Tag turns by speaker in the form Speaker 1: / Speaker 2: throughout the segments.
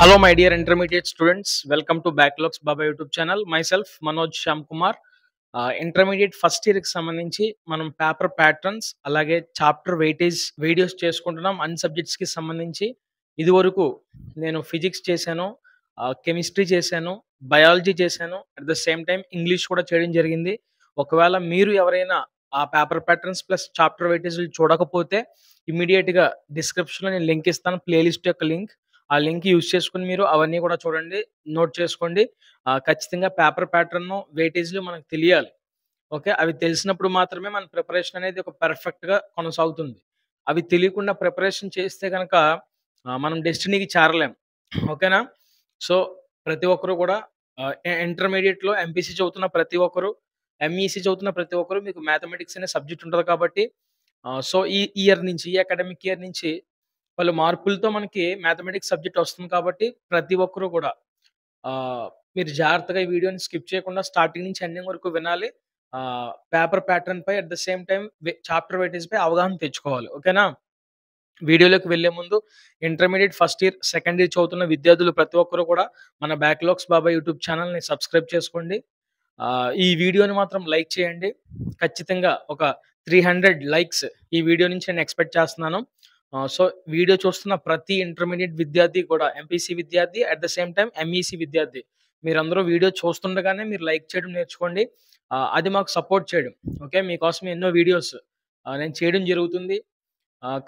Speaker 1: Hello, my dear intermediate students. Welcome to Backlogs Baba YouTube channel. Myself, Manoj Shyam Kumar. Intermediate first ఇయర్కి సంబంధించి మనం paper patterns అలాగే chapter weightage videos చేసుకుంటున్నాం అన్ని సబ్జెక్ట్స్కి సంబంధించి. ఇది వరకు నేను ఫిజిక్స్ చేశాను, కెమిస్ట్రీ చేశాను, బయాలజీ చేశాను, at the same time English కూడా చేయడం జరిగింది. ఒకవేళ మీరు ఎవరైనా ఆ paper patterns plus chapter weightage చూడకపోతే ఇమీడియట్గా డిస్క్రిప్షన్లో నేను లింక్ ఇస్తాను, ప్లేలిస్ట్ యొక్క లింక్. ఆ లింక్ యూజ్ చేసుకుని మీరు అవన్నీ కూడా చూడండి, నోట్ చేసుకోండి. ఖచ్చితంగా పేపర్ ప్యాటర్న్ వెయిటేజ్లు మనకు తెలియాలి. ఓకే, అవి తెలిసినప్పుడు మాత్రమే మన ప్రిపరేషన్ అనేది ఒక పర్ఫెక్ట్గా కొనసాగుతుంది. అవి తెలియకుండా ప్రిపరేషన్ చేస్తే కనుక మనం డెస్టినీకి చేరలేం. ఓకేనా? సో ప్రతి ఒక్కరు కూడా ఇంటర్మీడియట్లో ఎంపీసీ చదువుతున్న ప్రతి ఒక్కరు, ఎంఈసీ చదువుతున్న ప్రతి ఒక్కరు మీకు మ్యాథమెటిక్స్ అనే సబ్జెక్ట్ ఉంటుంది కాబట్టి సో ఈ ఇయర్ నుంచి, ఈ అకాడమిక్ ఇయర్ నుంచి వాళ్ళు మార్పులతో మనకి మ్యాథమెటిక్స్ సబ్జెక్ట్ వస్తుంది కాబట్టి ప్రతి ఒక్కరు కూడా మీరు జాగ్రత్తగా ఈ వీడియోని స్కిప్ చేయకుండా స్టార్టింగ్ నుంచి ఎండింగ్ వరకు వినాలి. పేపర్ ప్యాటర్న్ పై at the same time chapter weightage పై అవగాహన తెచ్చుకోవాలి. ఓకేనా? వీడియోలోకి వెళ్లే ముందు intermediate first year, second year చదువుతున్న విద్యార్థులు ప్రతి ఒక్కరు కూడా మన బ్యాక్లాగ్స్ బాబా యూట్యూబ్ ఛానల్ని సబ్స్క్రైబ్ చేసుకోండి. ఈ వీడియోని మాత్రం లైక్ చేయండి. ఖచ్చితంగా ఒక 300 లైక్స్ ఈ వీడియో నుంచి నేను ఎక్స్పెక్ట్ చేస్తున్నాను. సో వీడియో చూస్తున్న ప్రతి ఇంటర్మీడియట్ విద్యార్థి కూడా, ఎంపీసీ విద్యార్థి, at the same time MEC విద్యార్థి, మీరందరూ వీడియో చూస్తుండగానే మీరు లైక్ చేయడం నేర్చుకోండి. అది మాకు సపోర్ట్ చేయడం. ఓకే, మీకోసం ఎన్నో వీడియోస్ నేను చేయడం జరుగుతుంది.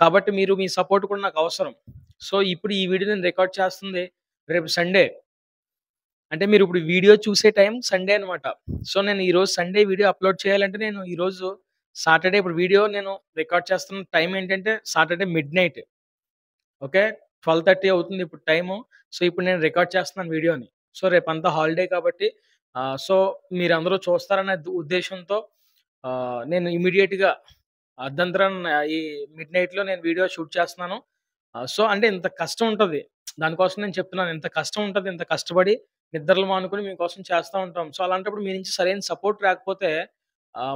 Speaker 1: కాబట్టి మీరు మీ సపోర్ట్ కూడా నాకు అవసరం. సో ఇప్పుడు ఈ వీడియో నేను రికార్డ్ చేస్తుంది రేపు సండే, అంటే మీరు ఇప్పుడు వీడియో చూసే టైం సండే అనమాట. సో నేను ఈరోజు సండే వీడియో అప్లోడ్ చేయాలంటే నేను ఈరోజు సాటర్డే, ఇప్పుడు వీడియో నేను రికార్డ్ చేస్తున్న టైం ఏంటంటే సాటర్డే మిడ్‌నైట్. ఓకే, 12:30 అవుతుంది ఇప్పుడు టైము. సో ఇప్పుడు నేను రికార్డ్ చేస్తున్నాను వీడియోని. సో రేపంతా హాలిడే కాబట్టి సో మీరందరూ చూస్తారనే ఉద్దేశంతో నేను ఇమ్మీడియేట్‌గా అర్ధంతరం ఈ మిడ్‌నైట్‌లో నేను వీడియో షూట్ చేస్తున్నాను. సో అంటే ఇంత కష్టం ఉంటది. దానికోసం నేను చెప్తున్నాను. ఇంత కష్టం ఉంటది. ఇంత కష్టపడి నిద్రలు మానుకొని మీకోసం చేస్తా ఉంటాం. సో అలాంటప్పుడు మీ నుంచి సరైన సపోర్ట్ రాకపోతే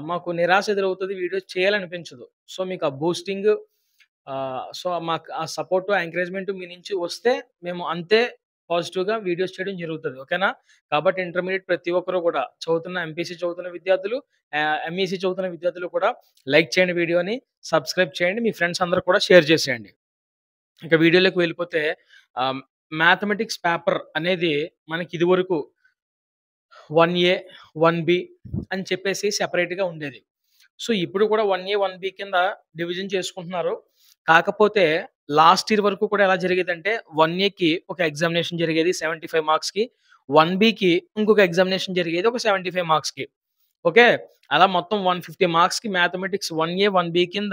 Speaker 1: మాకు నిరాశ ఎదురవుతది. వీడియోస్ చేయాలనిపించదు. సో మీకు ఆ బూస్టింగ్, సో మాకు ఆ సపోర్ట్, ఎంకరేజ్‌మెంట్ మీ నుంచి వస్తే మేము అంతే పాజిటివ్‌గా వీడియోస్ చేయడం జరుగుతది. ఓకేనా? కాబట్టి ఇంటర్మీడియేట్ ప్రతి ఒక్కరు కూడా చదువుతున్న, ఎంపీసీ చదువుతున్న విద్యార్థులు, ఎంఈసీ చదువుతున్న విద్యార్థులు కూడా లైక్ చేయండి వీడియోని, సబ్స్క్రైబ్ చేయండి. మీ ఫ్రెండ్స్ అందరూ కూడా షేర్ చేసేయండి. ఇక వీడియోలోకి వెళ్ళిపోతే మ్యాథమెటిక్స్ పేపర్ అనేది మనకి ఇదివరకు 1A, 1B అని చెప్పేసి సెపరేట్‌గా ఉండేది. సో ఇప్పుడు కూడా 1A, 1B కింద డివిజన్ చేసుకుంటున్నారు. కాకపోతే లాస్ట్ ఇయర్ వరకు కూడా ఎలా జరిగేదంటే 1Aకి ఒక ఎగ్జామినేషన్ జరిగేది 75 మార్క్స్‌కి. 1Bకి ఇంకొక ఎగ్జామినేషన్ జరిగేది ఒక 75 మార్క్స్‌కి. ఓకే, అలా మొత్తం 150 మార్క్స్‌కి మ్యాథమెటిక్స్ 1A, 1B కింద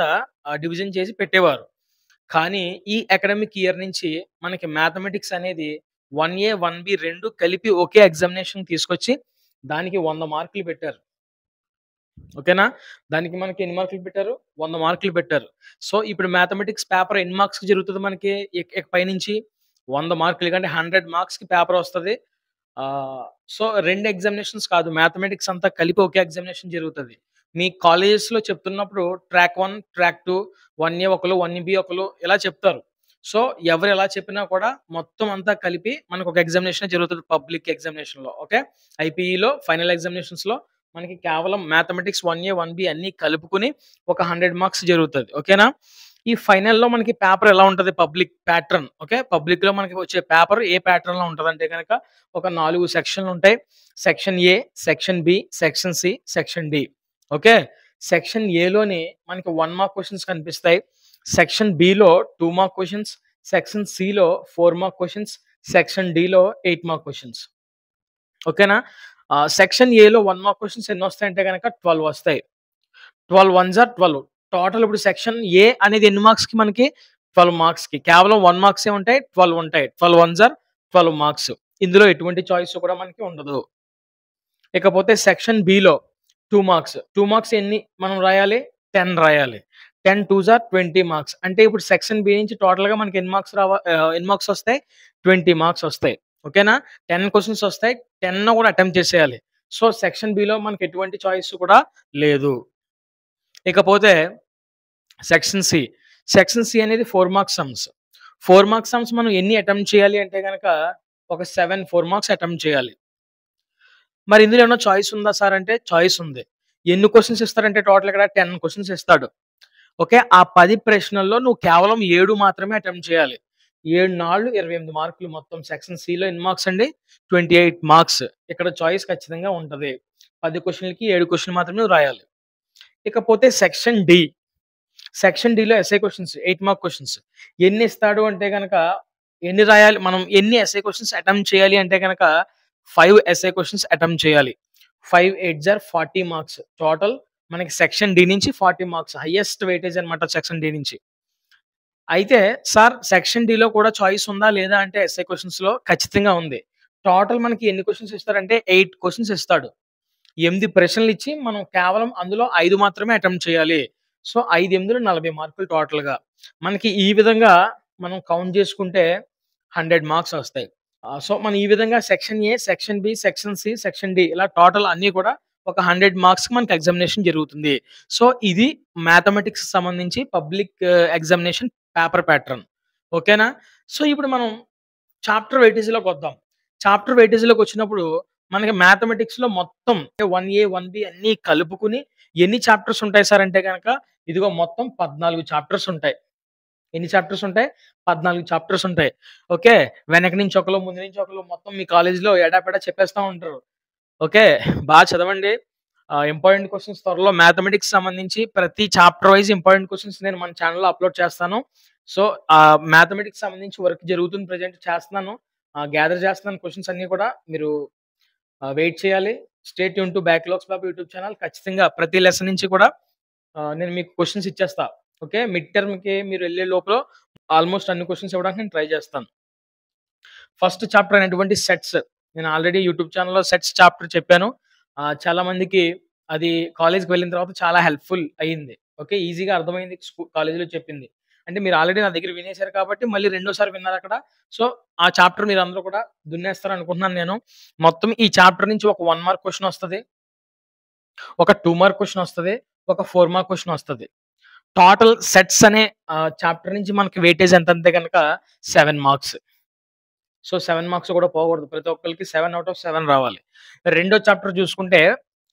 Speaker 1: డివిజన్ చేసి పెట్టేవారు. కానీ ఈ అకాడమిక్ ఇయర్ నుంచి మనకి మ్యాథమెటిక్స్ అనేది 1A, 1B 2 కలిపి ఒకే ఎగ్జామినేషన్ తీసుకొచ్చి దానికి 100 మార్కులు పెట్టారు. ఓకేనా? దానికి మనకి ఎన్ని మార్కులు పెట్టారు? 100 మార్కులు పెట్టారు. సో ఇప్పుడు మ్యాథమెటిక్స్ పేపర్ ఎన్ని మార్క్స్‌కి జరుగుతది మనకి పైనుంచి 100 మార్కులు, అంటే 100 మార్క్స్‌కి పేపర్ వస్తది. సో 2 ఎగ్జామినేషన్స్ కాదు, మ్యాథమెటిక్స్ అంతా కలిపి ఒకే ఎగ్జామినేషన్ జరుగుతది. మీ కాలేజెస్‌లో చెప్తున్నప్పుడు ట్రాక్ 1, ట్రాక్ 2, 1A ఒకళ్ళు, 1B ఒకళ్ళు ఇలా చెప్తారు. సో ఎవరు ఎలా చెప్పినా కూడా మొత్తం అంతా కలిపి మనకు ఒక ఎగ్జామినేషన్ జరుగుతది పబ్లిక్ ఎగ్జామినేషన్‌లో. ఓకే, ఐపీఈలో ఫైనల్ ఎగ్జామినేషన్స్‌లో మనకి కేవలం మ్యాథమెటిక్స్ 1A, 1B అన్నీ కలుపుకొని ఒక 100 మార్క్స్ జరుగుతది. ఓకేనా? ఈ ఫైనల్‌లో మనకి పేపర్ ఎలా ఉంటది? Public pattern. ఓకే, పబ్లిక్‌లో మనకి వచ్చే పేపర్ ఏ ప్యాటర్న్‌లో ఉంటదంటే గనక ఒక 4 సెక్షన్‌లు ఉంటాయి. Section A, section B, section C, section D. Okay, section ఏలోని మనకి 1 మార్క్ క్వెషన్స్ కనిపిస్తాయి. సెక్షన్ బిలో 2 మార్క్ క్వెషన్స్, సెక్షన్ సిలో 4 మార్క్ క్వెషన్స్, సెక్షన్ డిలో 8 మార్క్ క్వెషన్స్. ఓకేనా? సెక్షన్ ఏలో 1 మార్క్ క్వెషన్స్ ఎన్ని వస్తాయంటే గనక 12 వస్తాయి. 12 వన్స్ ఆర్ 12. టోటల్ ఇప్పుడు సెక్షన్ ఏ అనేది ఎన్ని మార్క్స్‌కి మనకి? 12 మార్క్స్‌కి. కేవలం 1 మార్క్సే ఉంటాయి, 12 ఉంటాయి. 12 వన్స్ ఆర్ 12 మార్క్స్. ఇందులో ఎటువంటి చాయిస్ కూడా మనకి ఉండదు. ఇకపోతే సెక్షన్ బిలో 2 మార్క్స్. 2 మార్క్స్ ఎన్ని మనం రాయాలి? 10 రాయాలి. 10 2s ఆర్ 20 మార్క్స్. అంటే ఇప్పుడు సెక్షన్ బి నుంచి టోటల్‌గా మనకి ఎన్ని మార్క్స్ వస్తాయి? 20 మార్క్స్ వస్తాయి. ఓకేనా? 10 క్వెషన్స్ వస్తాయి. 10 కూడా అటెంప్ట్ చేసేయాలి. సో సెక్షన్ బిలో మనకి ఎటువంటి చాయిస్ కూడా లేదు. ఇకపోతే సెక్షన్ సి. సెక్షన్ సి అనేది 4 మార్క్స్ సమ్స్. 4 మార్క్స్ సమ్స్ మనం ఎన్ని అటెంప్ట్ చేయాలి అంటే గనక ఒక 7 4 మార్క్స్ అటెంప్ట్ చేయాలి. మరి ఇందులో ఏమన్నా చాయిస్ ఉందా సార్ అంటే చాయిస్ ఉంది. ఎన్ని క్వెషన్స్ ఇస్తారంటే టోటల్ ఇక్కడ 10 క్వెషన్స్ ఇస్తాడు. ఓకే. ఆ 10 ప్రశ్నల్లో నువ్వు కేవలం 7 మాత్రమే అటెంప్ట్ చేయాలి. 7 నాళ్లు 28 మార్కులు మొత్తం సెక్షన్ సిలో ఎన్ని మార్క్స్ అండి? 28 మార్క్స్. ఇక్కడ చాయిస్ ఖచ్చితంగా ఉంటది. 10 క్వెషన్‌లకి 7 క్వెషన్‌లు మాత్రమే నువ్వు రాయాలి. ఇకపోతే సెక్షన్ డి. సెక్షన్ డిలో ఎస్ఏ క్వెషన్స్ 8 మార్క్ క్వెషన్స్. ఎన్ని ఇస్తాడు అంటే గనక ఎన్ని రాయాలి? మనం ఎన్ని ఎస్ఏ క్వెషన్స్ అటెంప్ట్ చేయాలి అంటే గనక 5 ఎస్ఏ క్వెషన్స్ అటెంప్ట్ చేయాలి. 5 8 ఆర్ 40 మార్క్స్. టోటల్ మనకి సెక్షన్ డి నుంచి 40 మార్క్స్. హైయెస్ట్ వెయిటేజ్ అన్నమాట సెక్షన్ డి నుంచి. అయితే సార్ సెక్షన్ డిలో కూడా చాయిస్ ఉందా? లేదా? అంటే ఎస్ఏ క్వెషన్స్‌లో ఖచ్చితంగా ఉంది. టోటల్ మనకి ఎన్ని క్వెషన్స్ ఇస్తారంటే 8 క్వెషన్స్ ఇస్తాడు. 8 ప్రశ్నలిచ్చి మనం కేవలం అందులో 5 మాత్రమే అటెంప్ట్ చేయాలి. సో, 5 8 40 మార్కులు టోటల్‌గా. మనకి ఈ విధంగా మనం కౌంట్ చేసుకుంటే 100 మార్క్స్ వస్తాయి. సో, మనం ఈ విధంగా section A, section B, section C, section D ఇలా టోటల్ అన్నీ కూడా ఒక 100 మార్క్స్‌కి మనకి ఎగ్జామినేషన్ జరుగుతుంది. సో, ఇది మ్యాథమెటిక్స్‌కి సంబంధించి పబ్లిక్ ఎగ్జామినేషన్ పేపర్ ప్యాటర్న్. ఓకేనా? సో, ఇప్పుడు మనం చాప్టర్ వెయిటేజ్‌లోకొద్దాం. చాప్టర్ వెయిటేజ్‌లోకొచ్చినప్పుడు మనకి మ్యాథమెటిక్స్‌లో మొత్తం 1ఏ, 1బి అన్నీ కలుపుకొని ఎన్ని చాప్టర్స్ ఉంటాయి సార్ అంటే గనక ఇదిగో మొత్తం 14 చాప్టర్స్ ఉంటాయి. ఎన్ని చాప్టర్స్ ఉంటాయి? 14 చాప్టర్స్ ఉంటాయి. ఓకే. వెనక నుంచి ఒకళ్ళు, ముందు నుంచి ఒకళ్ళు మొత్తం మీ కాలేజ్‌లో ఎడాపెడా చెప్పేస్తా ఉంటారు. ఓకే. చదవండి. ఇంపార్టెంట్ క్వెషన్స్ త్వరలో మ్యాథమెటిక్స్ సంబంధించి ప్రతి చాప్టర్ వైస్ ఇంపార్టెంట్ క్వెషన్స్ నేను మన ఛానెల్‌లో అప్‌లోడ్ చేస్తాను. సో, మ్యాథమెటిక్స్ సంబంధించి వర్క్ జరుగుతుంది. ప్రెజెంట్ చేస్తున్నాను. గ్యాదర్ చేస్తున్నాను క్వెషన్స్ అన్నీ కూడా. మీరు వెయిట్ చేయాలి. Stay tune to backlogs Babu YouTube channel. ఖచ్చితంగా ప్రతి లెసన్ నుంచి కూడా నేను మీకు క్వెషన్స్ ఇచ్చేస్తా. ఓకే. మిడ్ టర్మ్‌కి మీరు ఎళ్ళే లోపల ఆల్‌మోస్ట్ అన్ని క్వెషన్స్ ఇవ్వడానికి నేను ట్రై చేస్తాను. ఫస్ట్ చాప్టర్ అయినటువంటి సెట్స్. నేను ఆల్రెడీ యూట్యూబ్ ఛానెల్‌లో సెట్స్ చాప్టర్ చెప్పాను. చాలా మందికి అది కాలేజ్‌కి వెళ్ళిన తర్వాత చాలా హెల్ప్‌ఫుల్ అయింది. ఓకే. ఈజీగా అర్థమైంది కాలేజ్‌లో చెప్పింది. అంటే మీరు ఆల్రెడీ నా దగ్గర వినేసారు కాబట్టి మళ్ళీ రెండోసారి విన్నారక్కడ. సో, ఆ చాప్టర్ మీరందరూ కూడా దున్నేస్తారనుకుంటున్నాను నేను. మొత్తం ఈ చాప్టర్ నుంచి ఒక 1 మార్క్ క్వెషన్ వస్తది. ఒక 2 మార్క్ క్వెషన్ వస్తది. ఒక 4 మార్క్ క్వెషన్ వస్తది. టోటల్ సెట్స్ అనే చాప్టర్ నుంచి మనకి వెయిటేజ్ ఎంతంటే గనక 7 మార్క్స్. సో, 7 మార్క్స్ కూడా పోకూడదు. ప్రతి ఒక్కళ్ళకి 7 ఔట్ ఆఫ్ 7 రావాలి. రెండో చాప్టర్ చూసుకుంటే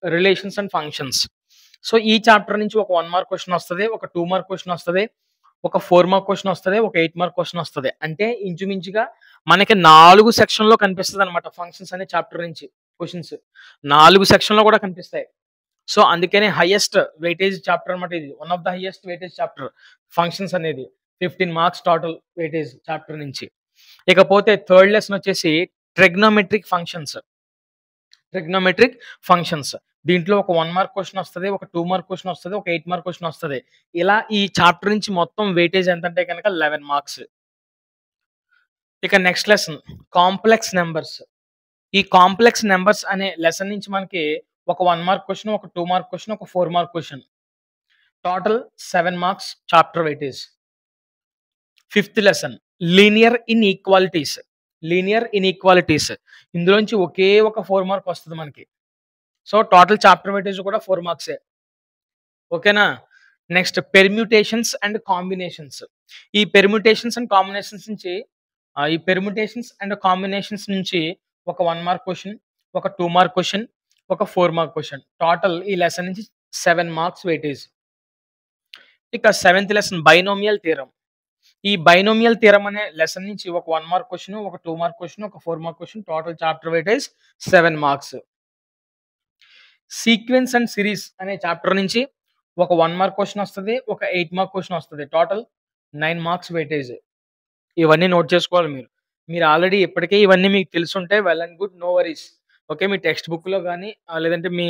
Speaker 1: రిలేషన్స్ అండ్ ఫంక్షన్స్. సో, ఈ చాప్టర్ నుంచి ఒక 1 మార్క్ క్వెషన్ వస్తది. ఒక 2 మార్క్ క్వెషన్ వస్తది. ఒక 4 మార్క్ క్వెషన్ వస్తది. ఒక 8 మార్క్ క్వెషన్ వస్తది. అంటే ఇంచుమించుగా మనకి 4 సెక్షన్‌లో కనిపిస్తదనమాట ఫంక్షన్స్ అనే చాప్టర్ నుంచి క్వెషన్స్. 4 సెక్షన్‌లో కూడా కనిపిస్తాయి. సో, అందుకనే హైయెస్ట్ వెయిటేజ్ చాప్టర్ అన్నమాట ఇది. One of the highest weightage chapter functions అనేది. 15 మార్క్స్ టోటల్ వెయిటేజ్ చాప్టర్ నుంచి. ఇకపోతే థర్డ్ లెసన్ వచ్చేసి ట్రిగ్నోమెట్రిక్ ఫంక్షన్స్. Trigonometric functions. దీంట్లో ఒక 1 మార్క్ క్వెషన్ వస్తది. ఒక 2 మార్క్ క్వెషన్ వస్తది. ఒక 8 మార్క్ క్వెషన్ వస్తది. ఇలా ఈ చాప్టర్ నుంచి మొత్తం వెయిటేజ్ ఎంతంటే గనక 11 మార్క్స్. ఇక నెక్స్ట్ లెసన్ కాంప్లెక్స్ నంబర్స్. ఈ కాంప్లెక్స్ నంబర్స్ అనే లెసన్ నుంచి మనకి ఒక 1 మార్క్ క్వెషన్, ఒక 2 మార్క్ క్వెషన్, ఒక 4 mark question. Total 7 marks chapter weightage. Fifth lesson linear inequalities. Linear inequalities. ఇందులోంచి ఒకే ఒక 4 మార్క్ వస్తది మనకి. సో, టోటల్ చాప్టర్ వెయిటేజ్ కూడా 4 మార్క్సే. ఓకేనా? Next permutations and combinations. ఈ పెర్మ్యూటేషన్స్ అండ్ కాంబినేషన్స్ నుంచి ఈ పెర్మ్యూటేషన్స్ అండ్ కాంబినేషన్స్ నుంచి ఒక 1 మార్క్ క్వెషన్, ఒక 2 మార్క్ క్వెషన్, ఒక 4 మార్క్ క్వెషన్. టోటల్ ఈ లెసన్ నుంచి 7 మార్క్స్ వెయిటేజ్. ఇక సెవెంత్ లెసన్ బైనోమియల్ థియరమ్. ఈ బైనోమియల్ థియరమ్ అనే లెసన్ నుంచి ఒక 1 మార్క్ క్వెషన్, ఒక 2 మార్క్ క్వెషన్, ఒక 4 mark question. Total chapter weightage 7 marks. Sequence and series అనే చాప్టర్ నుంచి ఒక 1 మార్క్ క్వెషన్ వస్తది. ఒక 8 మార్క్ క్వెషన్ వస్తది. Total 9 marks weightage. ఇవన్నీ నోట్ చేసుకోవాలి మీరు. మీరు ఆల్రెడీ ఇప్పటికే ఇవన్నీ మీకు తెలిసుంటే well and good. No worries. Okay. మీ టెక్స్ట్ బుక్‌లో గాని లేదంటే మీ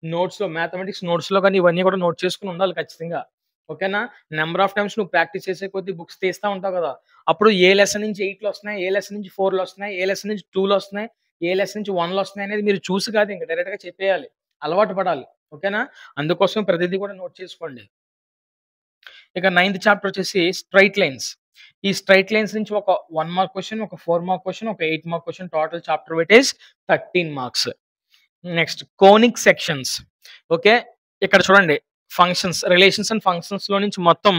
Speaker 1: నోట్స్‌లో మ్యాథమెటిక్స్ నోట్స్‌లో గాని ఇవన్నీ కూడా నోట్ చేసుకొని ఉండాలి ఖచ్చితంగా. ఓకేనా? నంబర్ ఆఫ్ టైమ్స్ నువ్వు ప్రాక్టీస్ చేసే కొద్దీ బుక్స్ తీస్తా ఉంటావు కదా! అప్పుడు ఏ లెసన్ నుంచి 8 లొస్తున్నాయి, ఏ లెసన్ నుంచి 4 లొస్తున్నాయి, ఏ లెసన్ నుంచి 2 లొస్తున్నాయి, ఏ లెసన్ నుంచి 1 లొస్తున్నాయి అనేది మీరు చూసి కాదు ఇంక డైరెక్ట్‌గా చెప్పేయాలి. అలవాటు పడాలి. ఓకేనా? అందుకోసం ప్రతిదీ కూడా నోట్ చేసుకోండి. ఇక నైన్త్ చాప్టర్ వచ్చేసి స్ట్రెయిట్ లైన్స్. ఈ స్ట్రెయిట్ లైన్స్ నుంచి ఒక 1 మార్క్ క్వెషన్, ఒక 4 మార్క్ క్వెషన్, ఒక 8 mark question. Total chapter weightage 13 marks. Next conic sections. Okay. ఇక్కడ చూడండి రిలేషన్స్ అండ్ ఫంక్షన్స్‌లో నుంచి మొత్తం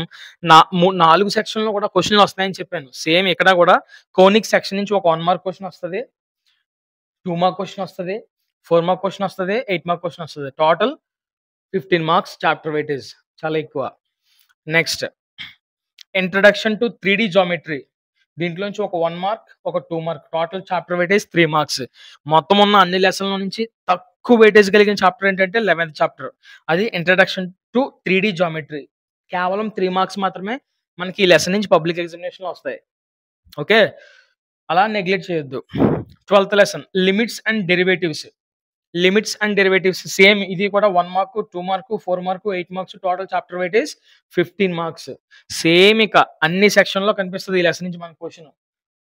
Speaker 1: 4 సెక్షన్‌లో కూడా క్వెషన్‌లు వస్తాయని చెప్పాను. సేమ్ ఇక్కడ కూడా కోనిక్ సెక్షన్ నుంచి ఒక 1 మార్క్ క్వెషన్ వస్తది. 2 మార్క్ క్వెషన్ వస్తది. 4 మార్క్ క్వెషన్ వస్తది. 8 మార్క్ క్వెషన్ వస్తది. టోటల్ 15 మార్క్స్ చాప్టర్ వెయిటేజ్ చాలా ఎక్కువ. Next introduction to 3D geometry. దీంట్లోంచి ఒక 1 మార్క్, ఒక 2 mark total chapter weightage 3 marks. మొత్తం ఉన్న అన్ని లెసన్‌ల నుంచి తక్కువ వెయిటేజ్ కలిగిన చాప్టర్ ఏంటంటే 11థ్ చాప్టర్. అది ఇంట్రడక్షన్ టు 3D జియోమెట్రీ. కేవలం 3 మార్క్స్ మాత్రమే మనకి ఈ లెసన్ నుంచి పబ్లిక్ ఎగ్జామినేషన్‌లో వస్తాయి. ఓకే. అలా నెగ్లెక్ట్ చేయొద్దు. 12థ్ lesson limits and derivatives. Same ఇది కూడా 1 mark, 2 mark, 4 mark, 8 marks total chapter weightage 15 marks. Same ఇక అన్ని సెక్షన్‌లో కనిపిస్తది ఈ లెసన్ నుంచి మనకు క్వెషన్.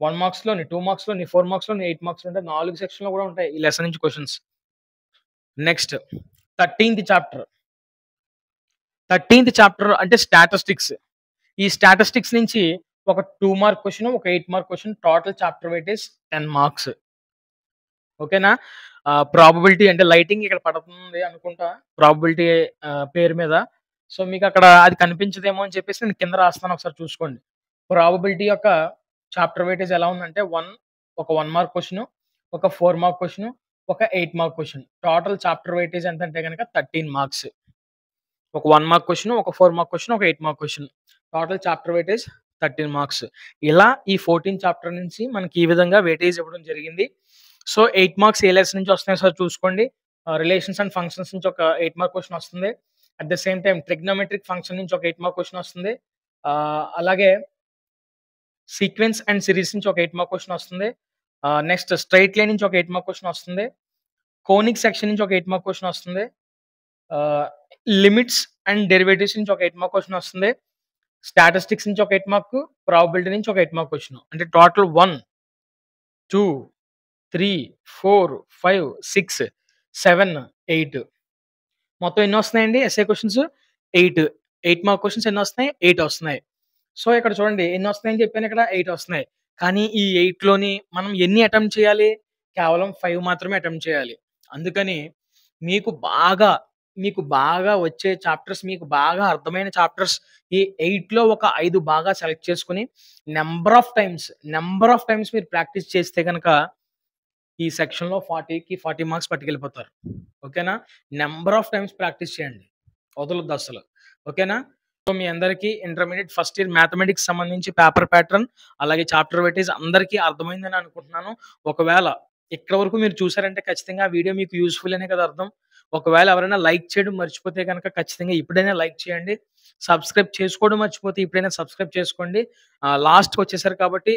Speaker 1: 1 మార్క్స్‌లోని, 2 మార్క్స్‌లోని, 4 మార్క్స్‌లోని, 8 మార్క్స్‌లో అంటే 4 సెక్షన్‌లో కూడా ఉంటాయి ఈ లెసన్ నుంచి క్వెషన్స్. నెక్స్ట్ 13థ్ చాప్టర్ అంటే స్టాటిస్టిక్స్. ఈ స్టాటిస్టిక్స్ నుంచి ఒక 2 మార్క్ క్వెషన్, ఒక 8 mark question total chapter weightage 10 marks. ఓకేనా? ప్రాబబిలిటీ అంటే లైటింగ్ ఇక్కడ పడుతుంది అనుకుంటా. ప్రాబబిలిటీ పేరు మీద. సో, మీకక్కడ అది కనిపించదేమో అని చెప్పేసి నేను కింద రాస్తాను ఒకసారి చూసుకోండి. ప్రాబబిలిటీ యొక్క చాప్టర్ వెయిటేజ్ ఎలా ఉందంటే ఒక 1 మార్క్ క్వెషన్, ఒక 4 మార్క్ క్వెషన్, ఒక 8 mark question. Total chapter weightage ఎంతంటే గనక 13 మార్క్స్. ఒక 1 మార్క్ క్వెషన్, ఒక 4 మార్క్ క్వెషన్, ఒక 8 mark question. Total chapter weightage 13 marks. ఇలా ఈ 14 చాప్టర్ నుంచి మనకి ఈ విధంగా వెయిటేజ్ ఇవ్వడం జరిగింది. సో, 8 మార్క్స్ ఏ లెసన్ నుంచి వస్తున్నాయో ఒకసారి చూసుకోండి. రిలేషన్స్ అండ్ ఫంక్షన్స్ నుంచి ఒక 8 మార్క్ క్వెషన్ వస్తుంది. At the same time trigonometric function నుంచి ఒక 8 మార్క్ క్వెషన్ వస్తుంది. అలాగే సీక్వెన్స్ అండ్ సిరీస్ నుంచి ఒక 8 మార్క్ క్వెషన్ వస్తుంది. నెక్స్ట్ స్ట్రెయిట్ లైన్ నుంచి ఒక 8 మార్క్ క్వెషన్ వస్తుంది. కోనిక్ సెక్షన్ నుంచి ఒక 8 మార్క్ క్వెషన్ వస్తుంది. లిమిట్స్ అండ్ డెరివేటివ్స్ నుంచి ఒక 8 మార్క్ క్వెషన్ వస్తుంది. స్టాటిస్టిక్స్ నుంచి ఒక 8 మార్క్, ప్రాబబిలిటీ నుంచి ఒక 8 మార్క్ క్వెషన్. అంటే టోటల్ 1, 2, 3, 4, 5, 6, 7, 8 మొత్తం ఎన్ని వస్తున్నాయండి ఎస్ఏ క్వెషన్స్? 8 మార్క్ క్వెషన్స్ ఎన్ని వస్తున్నాయి? 8 వస్తున్నాయి. సో, ఇక్కడ చూడండి ఎన్ని వస్తున్నాయని చెప్పాను ఇక్కడ 8 వస్తున్నాయి. కానీ ఈ 8లోని మనం ఎన్ని అటెంప్ట్ చేయాలి? కేవలం 5 మాత్రమే అటెంప్ట్ చేయాలి. అందుకని మీకు బాగా వచ్చే చాప్టర్స్, మీకు బాగా అర్థమైన చాప్టర్స్ ఈ 8లో ఒక 5 బాగా సెలెక్ట్ చేసుకొని నంబర్ ఆఫ్ టైమ్స్ మీరు ప్రాక్టీస్ చేస్తే గనక ఈ సెక్షన్‌లో 40కి 40 మార్క్స్ పట్టుకెళ్ళిపోతారు. ఓకేనా? నంబర్ ఆఫ్ టైమ్స్ ప్రాక్టీస్ చేయండి. వదలొద్దు అస్సలు. ఓకేనా? సో, మీ అందరికీ ఇంటర్మీడియేట్ ఫస్ట్ ఇయర్ మ్యాథమెటిక్స్ సంబంధించి పేపర్ ప్యాటర్న్, అలాగే చాప్టర్ వెయిటేజ్ అందరికీ అర్థమైందని అనుకుంటున్నాను. ఒకవేళ ఇక్కడి వరకు మీరు చూసారంటే ఖచ్చితంగా ఆ వీడియో మీకు యూజ్‌ఫుల్ అనే కదా అర్థం. ఒకవేళ ఎవరైనా లైక్ చేయడం మర్చిపోతే గనక ఖచ్చితంగా ఇప్పుడైనా లైక్ చేయండి. సబ్స్క్రైబ్ చేసుకోవడం మర్చిపోతే ఇప్పుడైనా సబ్స్క్రైబ్ చేసుకోండి. లాస్ట్‌కొచ్చేసారు కాబట్టి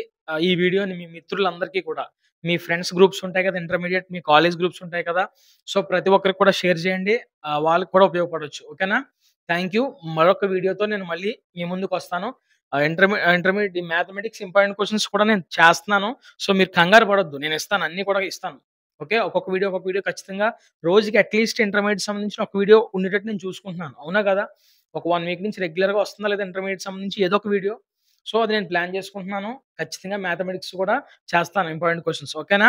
Speaker 1: ఈ వీడియోని మీ మిత్రులందరికీ కూడా, మీ ఫ్రెండ్స్ గ్రూప్స్ ఉంటాయి కదా! ఇంటర్మీడియేట్ మీ కాలేజ్ గ్రూప్స్ ఉంటాయి కదా! సో, ప్రతి ఒక్కరికి కూడా షేర్ చేయండి. వాళ్ళకి కూడా ఉపయోగపడొచ్చు. ఓకేనా? Thank you. మరొక వీడియోతో నేను మళ్ళీ మీ ముందుకొస్తాను. ఇంటర్మీడియేట్ మ్యాథమెటిక్స్ ఇంపార్టెంట్ క్వెషన్స్ కూడా నేను చేస్తున్నాను. సో, మీరు కంగారు పడొద్దు. నేను ఇస్తాను. అన్నీ కూడా ఇస్తాను. ఓకే. ఒక్కొక్క వీడియో ఖచ్చితంగా రోజుకి అట్‌లీస్ట్ ఇంటర్మీడియేట్ సంబంధించిన ఒక వీడియో ఉండేటట్టు నేను చూసుకుంటున్నాను. అవునా కదా! ఒక 1 వీక్ నుంచి రెగ్యులర్‌గా వస్తుందా లేదా ఇంటర్మీడియేట్ సంబంధించి ఏదో ఒక వీడియో. సో, అది నేను ప్లాన్ చేసుకుంటున్నాను. ఖచ్చితంగా మ్యాథమెటిక్స్ కూడా చేస్తాను ఇంపార్టెంట్ క్వెషన్స్. ఓకేనా?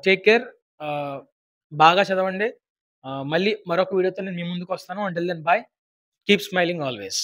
Speaker 1: Take care. బాగా చదవండి. మళ్ళీ మరొక వీడియోతో నేను మీ ముందుకొస్తాను. Until then bye. Keep smiling always.